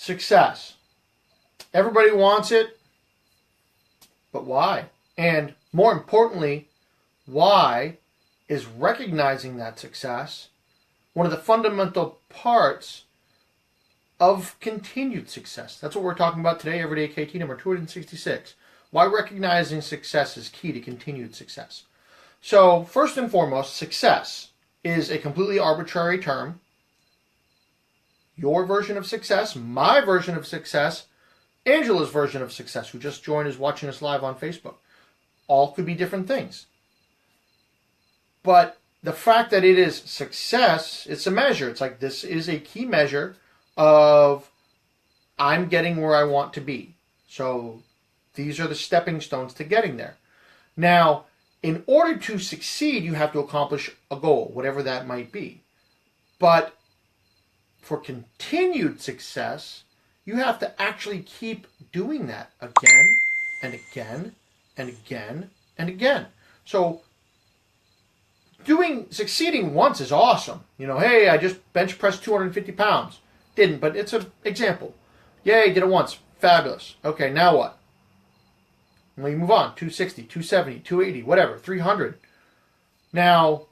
Success. Everybody wants it, but why? And more importantly, why is recognizing that success one of the fundamental parts of continued success? That's what we're talking about today, Everyday KT number 266. Why recognizing success is key to continued success. So, first and foremost, success is a completely arbitrary term. Your version of success, my version of success, Angela's version of success, who just joined, is watching us live on Facebook. All could be different things. But the fact that it is success, it's a measure. It's like this is a key measure of I'm getting where I want to be. So these are the stepping stones to getting there. Now, in order to succeed, you have to accomplish a goal, whatever that might be. But for continued success, you have to actually keep doing that again and again and again and again. So succeeding once is awesome. You know, hey, I just bench pressed 250 pounds. Didn't, but it's an example. Yay, did it once. Fabulous. Okay, now what? And we move on. 260, 270, 280, whatever, 300. Now,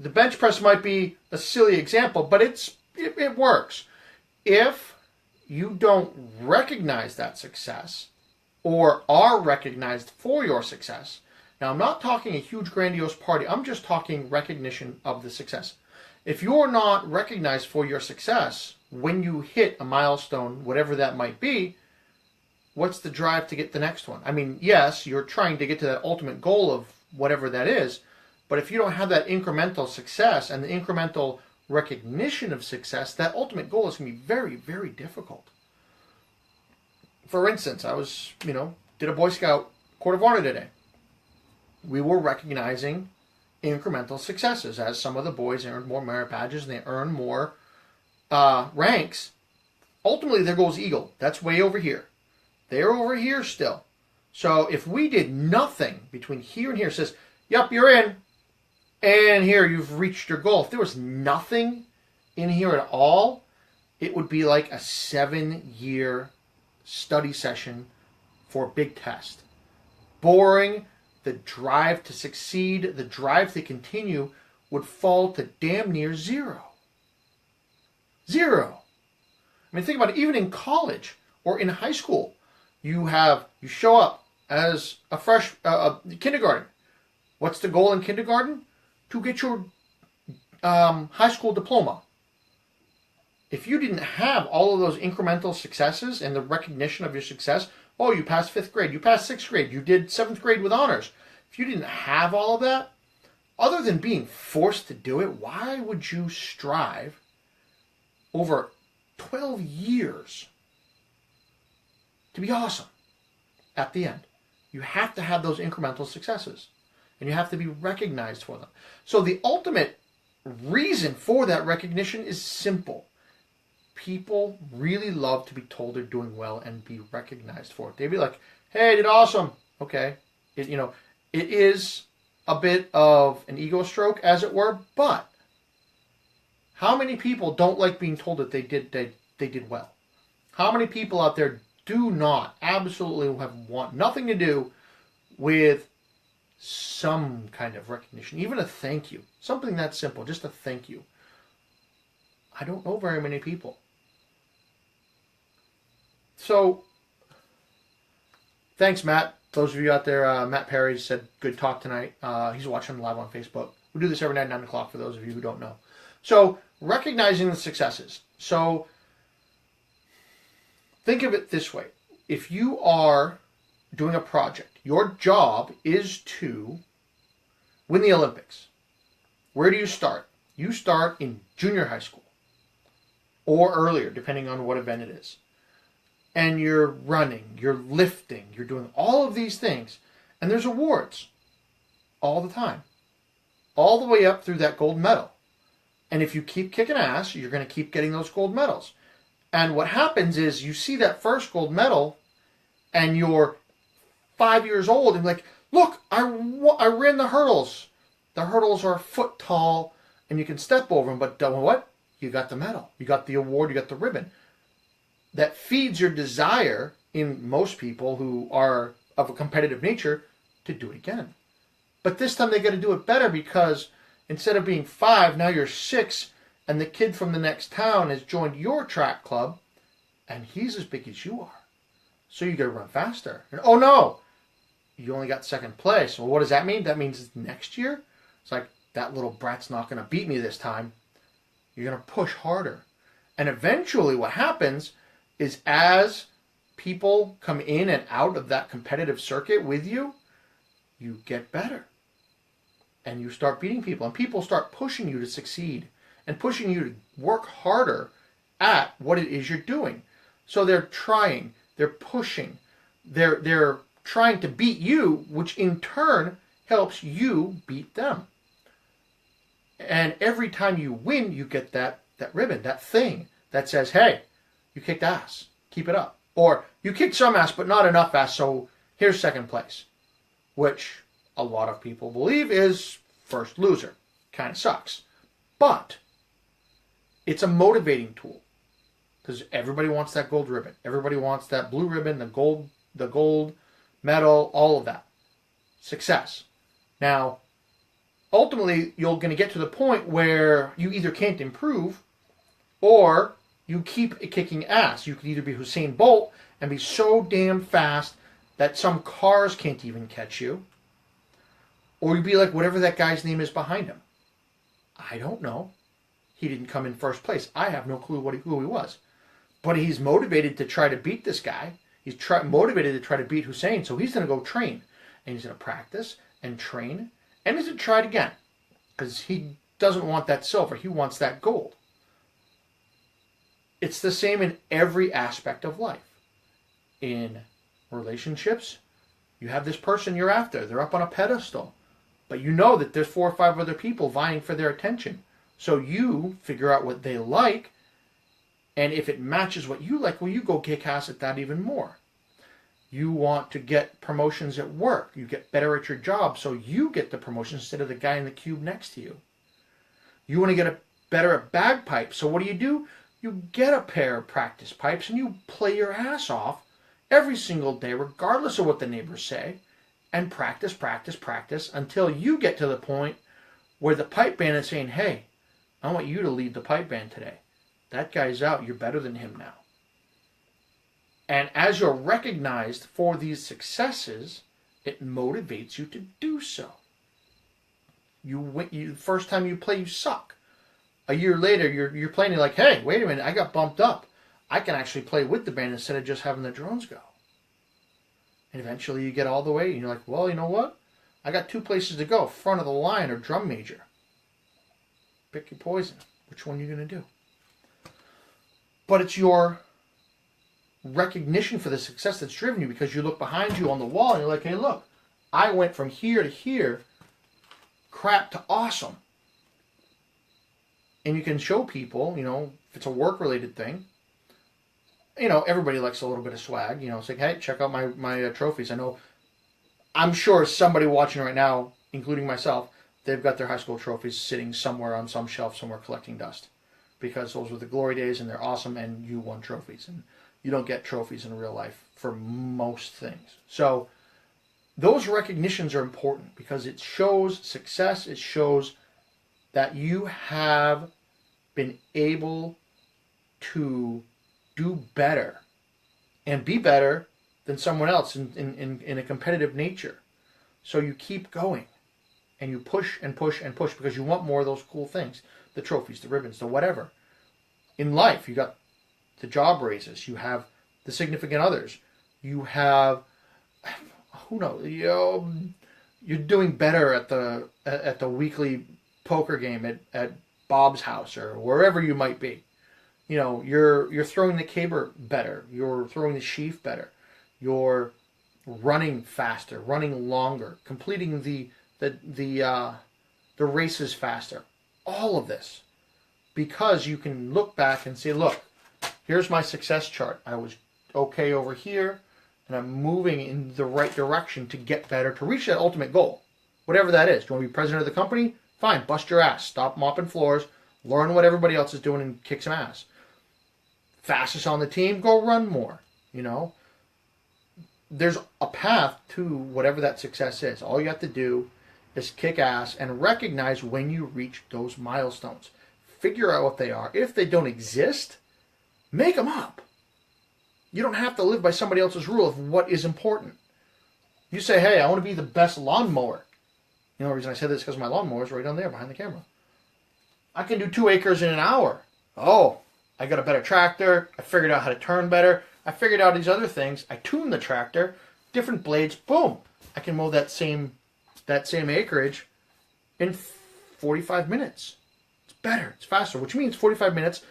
the bench press might be a silly example, but it works. If you don't recognize that success or are recognized for your success, now I'm not talking a huge grandiose party, I'm just talking recognition of the success. If you're not recognized for your success when you hit a milestone, whatever that might be, what's the drive to get the next one? I mean, yes, you're trying to get to that ultimate goal of whatever that is, but if you don't have that incremental success and the incremental recognition of success, that ultimate goal is going to be very, very difficult. For instance, I was, did a Boy Scout Court of Honor today. We were recognizing incremental successes as some of the boys earned more merit badges and they earned more ranks. Ultimately, there goes Eagle. That's way over here. They're over here still. So if we did nothing between here and here, it says, yep, you're in. And here, you've reached your goal. If there was nothing in here at all, it would be like a 7-year study session for a big test. Boring. The drive to succeed, the drive to continue would fall to damn near zero. Zero. I mean, think about it. Even in college or in high school, you show up as a kindergarten. What's the goal in kindergarten? To get your high school diploma. If you didn't have all of those incremental successes and the recognition of your success, oh, you passed 5th grade, you passed 6th grade, you did 7th grade with honors. If you didn't have all of that, other than being forced to do it, why would you strive over 12 years to be awesome at the end? You have to have those incremental successes, and you have to be recognized for them. So the ultimate reason for that recognition is simple. People really love to be told they're doing well and be recognized for it. They'd be like, hey, I did awesome. Okay. It is a bit of an ego stroke, as it were, but how many people don't like being told that they did well? How many people out there do not, absolutely want nothing to do with some kind of recognition, even a thank you, something that simple, just a thank you? I don't know very many people. So, thanks, Matt. Those of you out there, Matt Perry said, good talk tonight. He's watching live on Facebook. We do this every night at 9 o'clock for those of you who don't know. So, recognizing the successes. So, think of it this way. If you are doing a project, your job is to win the Olympics. Where do you start? You start in junior high school or earlier, depending on what event it is. And you're running, you're lifting, you're doing all of these things. And there's awards all the time, all the way up through that gold medal. And if you keep kicking ass, you're going to keep getting those gold medals. And what happens is you see that first gold medal and you're 5 years old and like, look, I ran the hurdles. The hurdles are a foot tall and you can step over them. But what? You got the medal. You got the award. You got the ribbon. that feeds your desire in most people who are of a competitive nature to do it again. But this time they got to do it better because instead of being 5, now you're 6, and the kid from the next town has joined your track club, and he's as big as you are. So you got to run faster. And oh no, you only got second place. Well, what does that mean? That means next year, it's like, that little brat's not going to beat me this time. You're going to push harder. And eventually what happens is as people come in and out of that competitive circuit with you, you get better. And you start beating people. And people start pushing you to succeed and pushing you to work harder at what it is you're doing. So they're trying, they're pushing, they're trying to beat you, which in turn helps you beat them. And every time you win, you get that ribbon, that thing that says, hey, you kicked ass, keep it up. Or you kicked some ass, but not enough ass, so here's second place. Which a lot of people believe is first loser. Kind of sucks. But it's a motivating tool. Because everybody wants that gold ribbon. Everybody wants that blue ribbon, the gold medal, all of that. Success. Now, ultimately, you're going to get to the point where you either can't improve or you keep kicking ass. You could either be Usain Bolt and be so damn fast that some cars can't even catch you, or you'd be like whatever that guy's name is behind him. I don't know. He didn't come in first place. I have no clue who he was. But he's motivated to try to beat this guy. He's motivated to try to beat Hussein, so he's going to go train. And he's going to practice and train. And he's going to try it again. Because he doesn't want that silver. He wants that gold. It's the same in every aspect of life. In relationships, you have this person you're after. They're up on a pedestal. But you know that there's 4 or 5 other people vying for their attention. So you figure out what they like. And if it matches what you like, well, you go kick ass at that even more. You want to get promotions at work. You get better at your job, so you get the promotion instead of the guy in the cube next to you. You want to get better at bagpipes, so what do? You get a pair of practice pipes and you play your ass off every single day, regardless of what the neighbors say, and practice, practice, practice until you get to the point where the pipe band is saying, hey, I want you to lead the pipe band today. That guy's out. You're better than him now. And as you're recognized for these successes, it motivates you to do so. First time you play, you suck. A year later, you're playing, you're like, hey, wait a minute, I got bumped up. I can actually play with the band instead of just having the drones go. And eventually you get all the way, and you're like, well, you know what? I got 2 places to go, front of the line or drum major. Pick your poison. Which one are you going to do? But it's your recognition for the success that's driven you, because you look behind you on the wall and you're like, hey, look, I went from here to here, crap to awesome. And you can show people, if it's a work-related thing, everybody likes a little bit of swag. It's like, hey, check out my trophies. I'm sure somebody watching right now, including myself, they've got their high school trophies sitting somewhere on some shelf somewhere collecting dust. Because those were the glory days and they're awesome and you won trophies. And you don't get trophies in real life for most things. So those recognitions are important because it shows success. It shows that you have been able to do better and be better than someone else in a competitive nature. So you keep going and you push and push and push because you want more of those cool things. The trophies, the ribbons, the whatever. In life, you got the job raises. You have the significant others. You have, who knows, you're doing better at the weekly poker game at Bob's house or wherever you might be. You're throwing the caber better. You're throwing the sheaf better. You're running faster, running longer, completing the races faster. All of this because you can look back and say, look, here's my success chart. I was okay over here and I'm moving in the right direction to get better, to reach that ultimate goal, whatever that is. Do you want to be president of the company? Fine, bust your ass. Stop mopping floors. Learn what everybody else is doing and kick some ass. Fastest on the team, go run more. You know, there's a path to whatever that success is. All you have to do is kick ass and recognize when you reach those milestones. Figure out what they are. If they don't exist, make them up. You don't have to live by somebody else's rule of what is important. You say, hey, I want to be the best lawnmower. You know the reason I said this is because my lawnmower is right on there behind the camera. I can do 2 acres in an hour. Oh, I got a better tractor. I figured out how to turn better. I figured out these other things. I tuned the tractor, different blades. Boom! I can mow that same acreage in 45 minutes. It's better. It's faster, which means 45 minutes,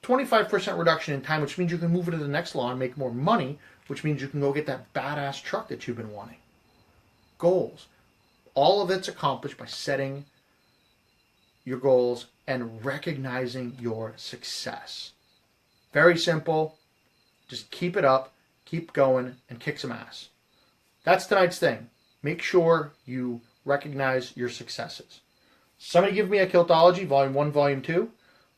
25% reduction in time, which means you can move it to the next lawn, make more money, which means you can go get that badass truck that you've been wanting. Goals. All of it's accomplished by setting your goals and recognizing your success. Very simple. Just keep it up, keep going, and kick some ass. That's tonight's thing. Make sure you recognize your successes. Somebody give me a Kiltology, Volume 1, Volume 2,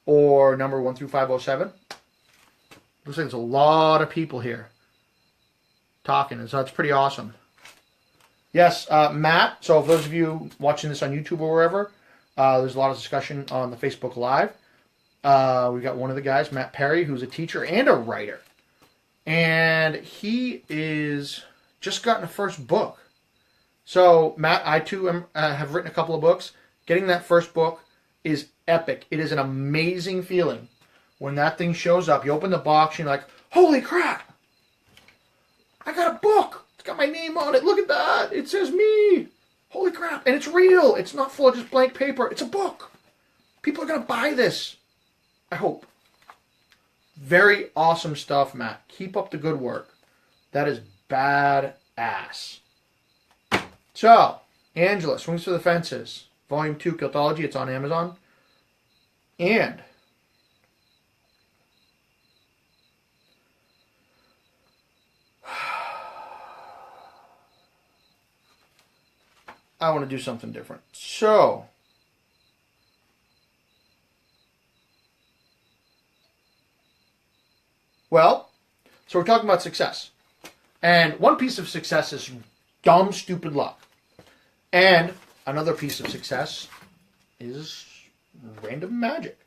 or number 1 through 507. Looks like there's a lot of people here talking, so that's pretty awesome. Yes, Matt, so for those of you watching this on YouTube or wherever, there's a lot of discussion on the Facebook Live. We've got one of the guys, Matt Perry, who's a teacher and a writer. And he is just gotten a first book. So, Matt, I too have written a couple of books. Getting that first book is epic. It is an amazing feeling. When that thing shows up, you open the box, and you're like, holy crap! I got a book! It's got my name on it. Look at that! It says me! Holy crap! And it's real! It's not full of just blank paper. It's a book! People are going to buy this. I hope. Very awesome stuff, Matt. Keep up the good work. That is badass. So, Angela, Swings for the Fences, Volume 2, Kiltology. It's on Amazon. And I want to do something different. So, so we're talking about success. And one piece of success is dumb, stupid luck. And another piece of success is random magic.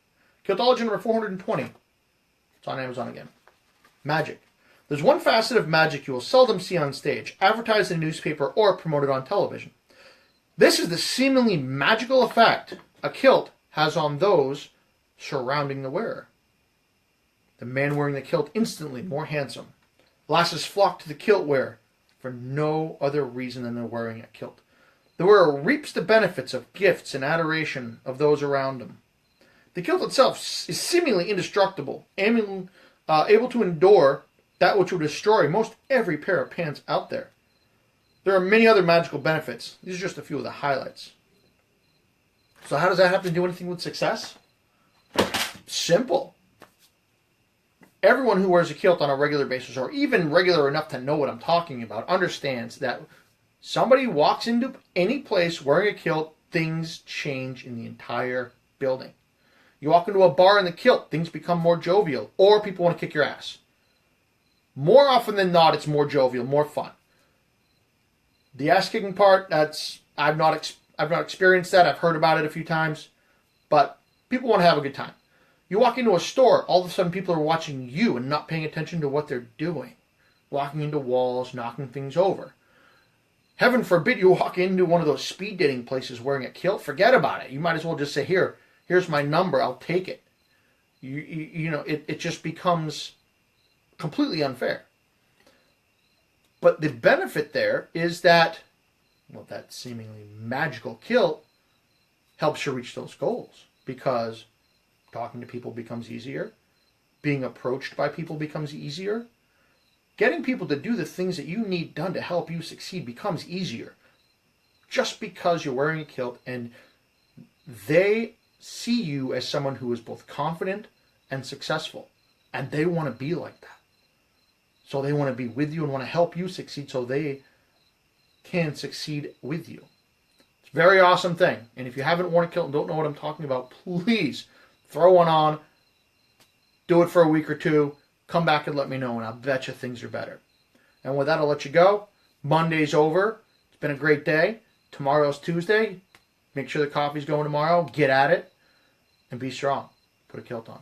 Kiltology number 420. It's on Amazon again. Magic. There's one facet of magic you will seldom see on stage, advertised in a newspaper or promoted on television. This is the seemingly magical effect a kilt has on those surrounding the wearer. The man wearing the kilt instantly more handsome. Lasses flock to the kilt wearer for no other reason than they're wearing a kilt. The wearer reaps the benefits of gifts and adoration of those around him. The kilt itself is seemingly indestructible, able to endure that which would destroy most every pair of pants out there. There are many other magical benefits. These are just a few of the highlights. So how does that have to do anything with success? Simple. Everyone who wears a kilt on a regular basis, or even regular enough to know what I'm talking about, understands that somebody walks into any place wearing a kilt, things change in the entire building. You walk into a bar in the kilt, things become more jovial, or people want to kick your ass. More often than not, it's more jovial, more fun. The ass-kicking part, I've not experienced that. I've heard about it a few times, but people want to have a good time. You walk into a store, all of a sudden people are watching you and not paying attention to what they're doing. Walking into walls, knocking things over. Heaven forbid you walk into one of those speed dating places wearing a kilt. Forget about it. You might as well just say, here's my number. I'll take it. It just becomes completely unfair. But the benefit there is that, that seemingly magical kilt helps you reach those goals, because talking to people becomes easier. Being approached by people becomes easier. Getting people to do the things that you need done to help you succeed becomes easier. Just because you're wearing a kilt and they see you as someone who is both confident and successful. And they want to be like that. So they want to be with you and want to help you succeed so they can succeed with you. It's a very awesome thing. And if you haven't worn a kilt and don't know what I'm talking about, please throw one on. Do it for a week or two. Come back and let me know, and I'll bet you things are better. And with that, I'll let you go. Monday's over. It's been a great day. Tomorrow's Tuesday. Make sure the coffee's going tomorrow. Get at it. And be strong. Put a kilt on.